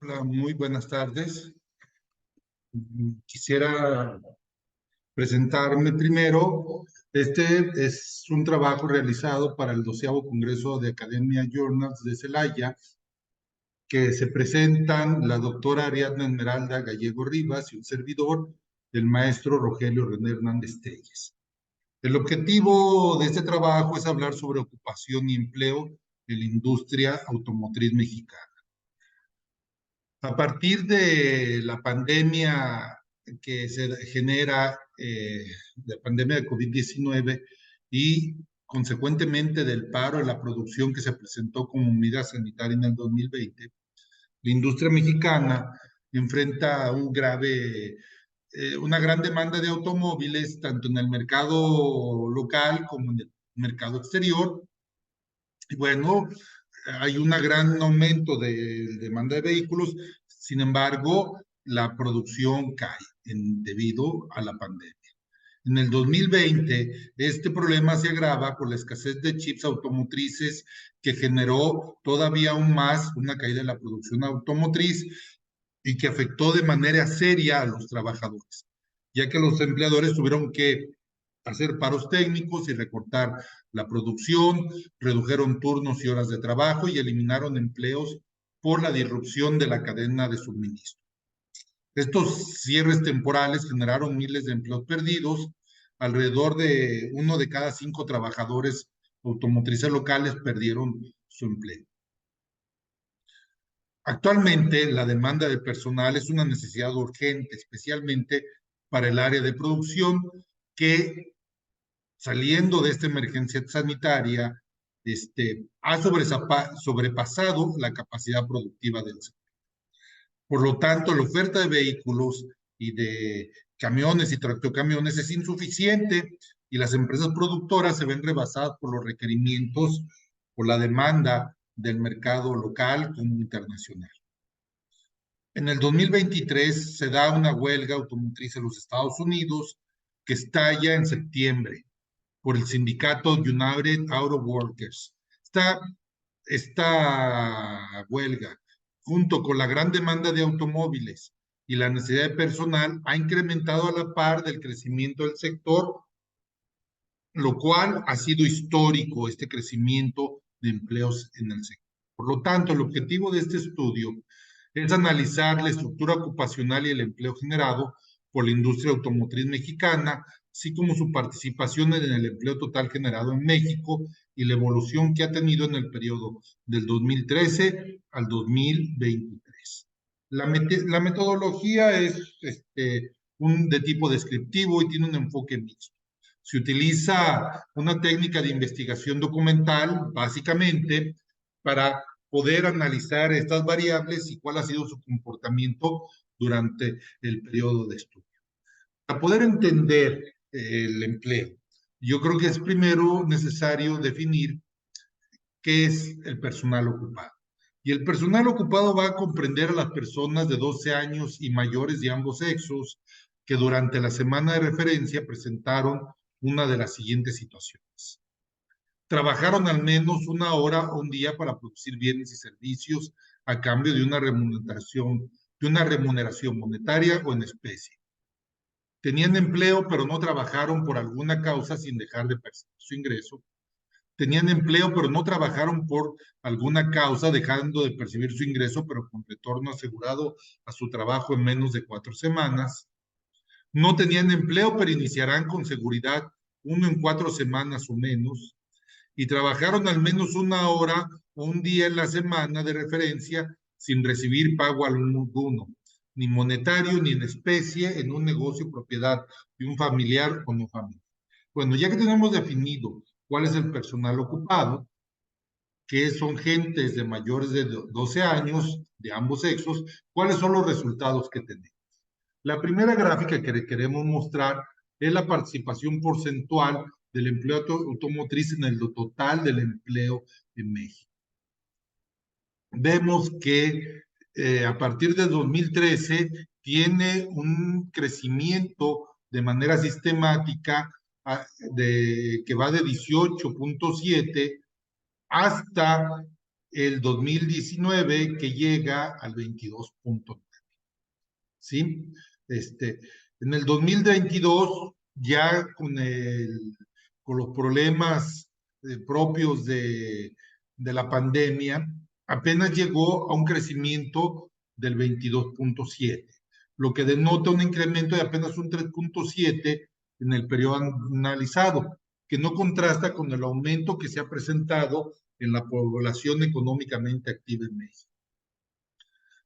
Hola, muy buenas tardes. Quisiera presentarme primero. Este es un trabajo realizado para el 12º Congreso de Academia Journals de Celaya, que se presentan la doctora Ariadna Esmeralda Gallego Rivas y un servidor, el maestro Rogelio René Hernández Telles. El objetivo de este trabajo es hablar sobre ocupación y empleo en la industria automotriz mexicana. A partir de la pandemia que se genera, la pandemia de COVID-19 y consecuentemente del paro en la producción que se presentó como medida sanitaria en el 2020, la industria mexicana enfrenta una gran demanda de automóviles, tanto en el mercado local como en el mercado exterior. Y bueno, hay un gran aumento de demanda de vehículos. Sin embargo, la producción cae debido a la pandemia. En el 2020, este problema se agrava por la escasez de chips automotrices, que generó todavía aún más una caída en la producción automotriz y que afectó de manera seria a los trabajadores, ya que los empleadores tuvieron que hacer paros técnicos y recortar la producción, redujeron turnos y horas de trabajo y eliminaron empleos por la disrupción de la cadena de suministro. Estos cierres temporales generaron miles de empleos perdidos. Alrededor de 1 de cada 5 trabajadores automotrices locales perdieron su empleo. Actualmente, la demanda de personal es una necesidad urgente, especialmente para el área de producción, que saliendo de esta emergencia sanitaria, ha sobrepasado la capacidad productiva del sector. Por lo tanto, la oferta de vehículos y de camiones y tractocamiones es insuficiente y las empresas productoras se ven rebasadas por los requerimientos, por la demanda del mercado local como internacional. En el 2023 se da una huelga automotriz en los Estados Unidos que estalla en septiembre por el sindicato United Auto Workers. Esta huelga, junto con la gran demanda de automóviles y la necesidad de personal, ha incrementado a la par del crecimiento del sector, lo cual ha sido histórico, este crecimiento de empleos en el sector. Por lo tanto, el objetivo de este estudio es analizar la estructura ocupacional y el empleo generado por la industria automotriz mexicana, así como su participación en el empleo total generado en México y la evolución que ha tenido en el periodo del 2013 al 2023. La metodología es de tipo descriptivo y tiene un enfoque mixto. Se utiliza una técnica de investigación documental, básicamente, para poder analizar estas variables y cuál ha sido su comportamiento durante el periodo de estudio. Para poder entender el empleo, yo creo que es primero necesario definir qué es el personal ocupado. Y el personal ocupado va a comprender a las personas de 12 años y mayores de ambos sexos que durante la semana de referencia presentaron una de las siguientes situaciones. Trabajaron al menos 1 hora o un día para producir bienes y servicios a cambio de una remuneración monetaria o en especie. Tenían empleo, pero no trabajaron por alguna causa sin dejar de percibir su ingreso. Tenían empleo, pero no trabajaron por alguna causa, dejando de percibir su ingreso, pero con retorno asegurado a su trabajo en menos de 4 semanas. No tenían empleo, pero iniciarán con seguridad uno en 4 semanas o menos. Y trabajaron al menos 1 hora o un día en la semana de referencia sin recibir pago alguno, ni monetario ni en especie, en un negocio propiedad de un familiar o no familiar. Bueno, ya que tenemos definido cuál es el personal ocupado, que son gentes de mayores de 12 años, de ambos sexos, ¿cuáles son los resultados que tenemos? La primera gráfica que queremos mostrar es la participación porcentual del empleo automotriz en el total del empleo en México. Vemos que a partir del 2013 tiene un crecimiento de manera sistemática que va de 18.7 hasta el 2019 que llega al 22.9. ¿Sí? En el 2022, ya con los problemas propios de la pandemia, apenas llegó a un crecimiento del 22.7, lo que denota un incremento de apenas un 3.7 en el periodo analizado, que no contrasta con el aumento que se ha presentado en la población económicamente activa en México.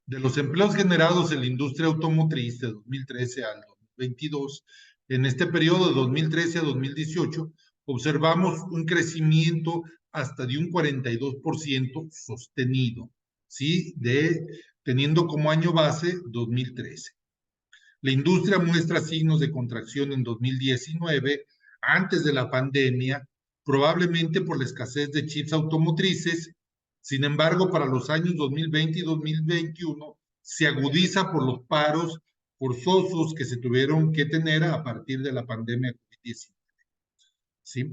De los empleos generados en la industria automotriz de 2013 al 2022, en este periodo de 2013 a 2018, observamos un crecimiento hasta de un 42% sostenido, ¿sí? Teniendo como año base 2013. La industria muestra signos de contracción en 2019, antes de la pandemia, probablemente por la escasez de chips automotrices. Sin embargo, para los años 2020 y 2021 se agudiza por los paros forzosos que se tuvieron que tener a partir de la pandemia COVID-19. ¿Sí?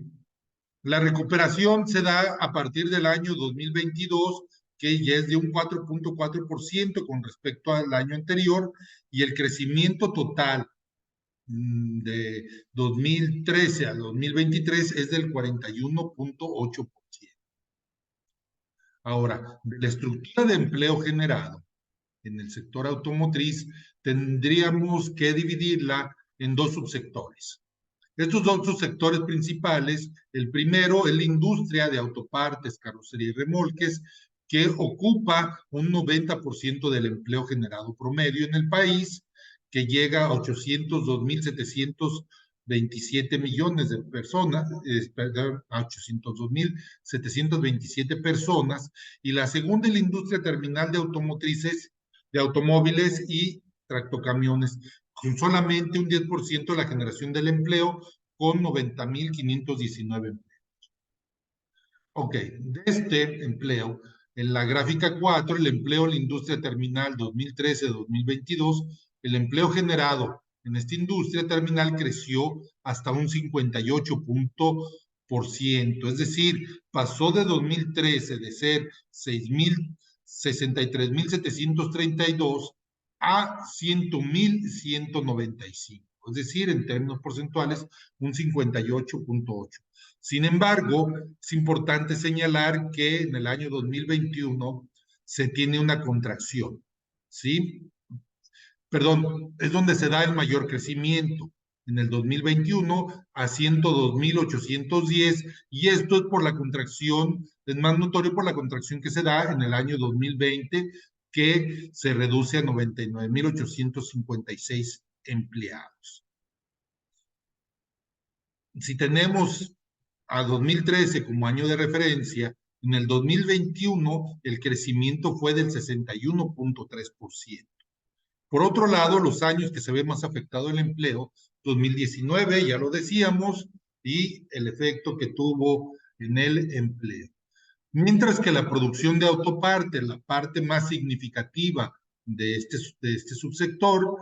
La recuperación se da a partir del año 2022, que ya es de un 4.4% con respecto al año anterior, y el crecimiento total de 2013 a 2023 es del 41.8%. Ahora, de la estructura de empleo generado en el sector automotriz, tendríamos que dividirla en dos subsectores. Estos dos subsectores principales, el primero es la industria de autopartes, carrocería y remolques, que ocupa un 90% del empleo generado promedio en el país, que llega a 802.727 millones de personas, perdón, a 802.727 personas, y la segunda es la industria terminal de automotrices, de automóviles y tractocamiones, con solamente un 10% de la generación del empleo, con 90.519 empleos. Ok, de este empleo, en la gráfica 4, el empleo en la industria terminal 2013-2022, el empleo generado en esta industria terminal creció hasta un 58%, es decir, pasó de 2013 de ser 63.732 a 100.195, es decir, en términos porcentuales, un 58.8. Sin embargo, es importante señalar que en el año 2021 se tiene una contracción, ¿sí? Perdón, es donde se da el mayor crecimiento. En el 2021 a 102.810, y esto es por la contracción, es más notorio por la contracción que se da en el año 2020, que se reduce a 99.856 empleados. Si tenemos a 2013 como año de referencia, en el 2021 el crecimiento fue del 61.3%. Por otro lado, los años que se ve más afectado el empleo, 2019, ya lo decíamos, y el efecto que tuvo en el empleo. Mientras que la producción de autopartes, la parte más significativa de este subsector,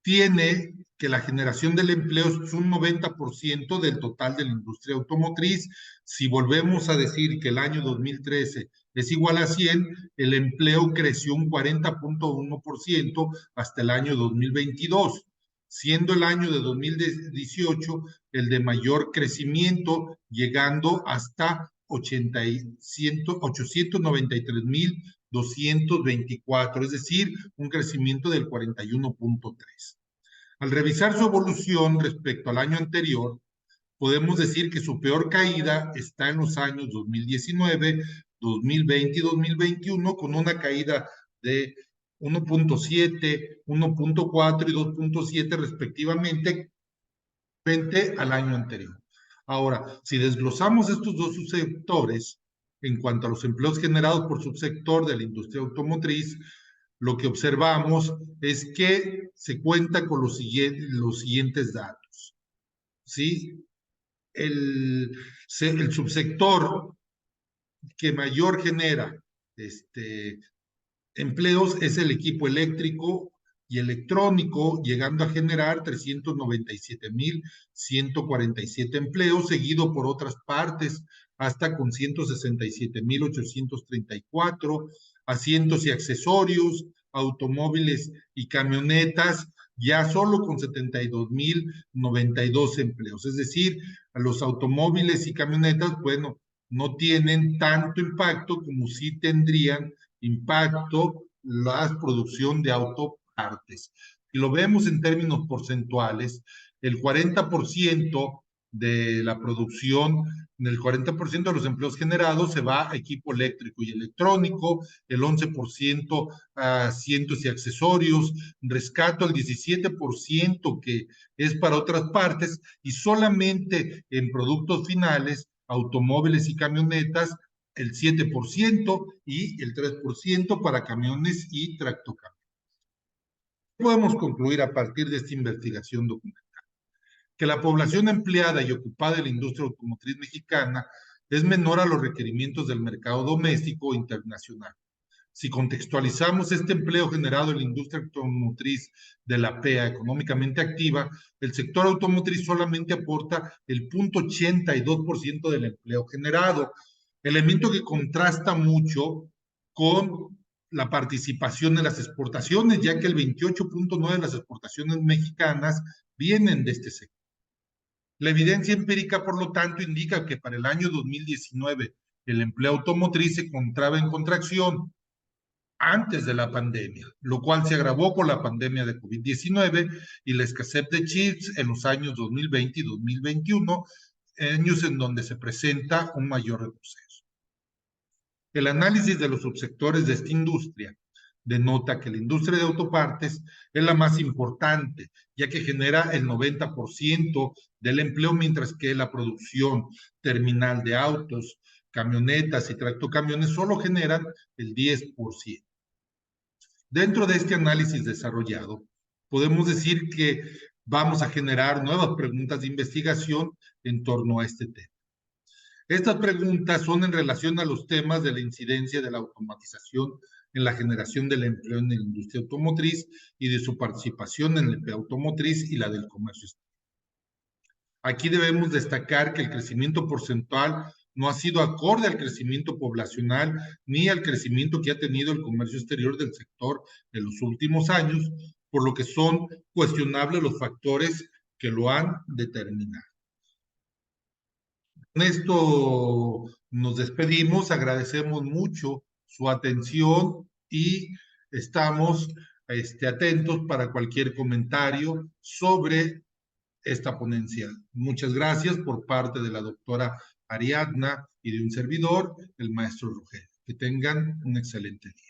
tiene que la generación del empleo es un 90% del total de la industria automotriz. Si volvemos a decir que el año 2013 es igual a 100, el empleo creció un 40.1% hasta el año 2022, siendo el año de 2018 el de mayor crecimiento, llegando hasta 893.224, es decir, un crecimiento del 41.3. Al revisar su evolución respecto al año anterior, podemos decir que su peor caída está en los años 2019, 2020 y 2021, con una caída de 1.7, 1.4 y 2.7 respectivamente frente al año anterior. Ahora, si desglosamos estos dos subsectores en cuanto a los empleos generados por subsector de la industria automotriz, lo que observamos es que se cuenta con los siguientes datos. ¿Sí? El subsector que mayor genera empleos es el equipo eléctrico y electrónico, llegando a generar 397.147 empleos, seguido por otras partes hasta con 167,834, asientos y accesorios, automóviles y camionetas, ya solo con 72,092 empleos. Es decir, a los automóviles y camionetas, bueno, no tienen tanto impacto como sí tendrían impacto la producción de autopartes. Si lo vemos en términos porcentuales, el 40% de la producción, el 40% de los empleos generados se va a equipo eléctrico y electrónico, el 11% a asientos y accesorios, rescato el 17% que es para otras partes y solamente en productos finales, automóviles y camionetas, el 7% y el 3% para camiones y tractocamiones. Podemos concluir a partir de esta investigación documental que la población empleada y ocupada en la industria automotriz mexicana es menor a los requerimientos del mercado doméstico o internacional. Si contextualizamos este empleo generado en la industria automotriz de la PEA económicamente activa, el sector automotriz solamente aporta el 0,82% del empleo generado, elemento que contrasta mucho con la participación en las exportaciones, ya que el 28,9% de las exportaciones mexicanas vienen de este sector. La evidencia empírica, por lo tanto, indica que para el año 2019 el empleo automotriz se encontraba en contracción antes de la pandemia, lo cual se agravó con la pandemia de COVID-19 y la escasez de chips en los años 2020 y 2021, años en donde se presenta un mayor retroceso. El análisis de los subsectores de esta industria denota que la industria de autopartes es la más importante, ya que genera el 90% del empleo, mientras que la producción terminal de autos, camionetas y tractocamiones solo generan el 10%. Dentro de este análisis desarrollado, podemos decir que vamos a generar nuevas preguntas de investigación en torno a este tema. Estas preguntas son en relación a los temas de la incidencia de la automatización en la generación del empleo en la industria automotriz y de su participación en el empleo automotriz y la del comercio exterior. Aquí debemos destacar que el crecimiento porcentual no ha sido acorde al crecimiento poblacional ni al crecimiento que ha tenido el comercio exterior del sector en los últimos años, por lo que son cuestionables los factores que lo han determinado. Con esto nos despedimos, agradecemos mucho su atención y estamos atentos para cualquier comentario sobre esta ponencia. Muchas gracias por parte de la doctora Ariadna y de un servidor, el maestro Rogelio. Que tengan un excelente día.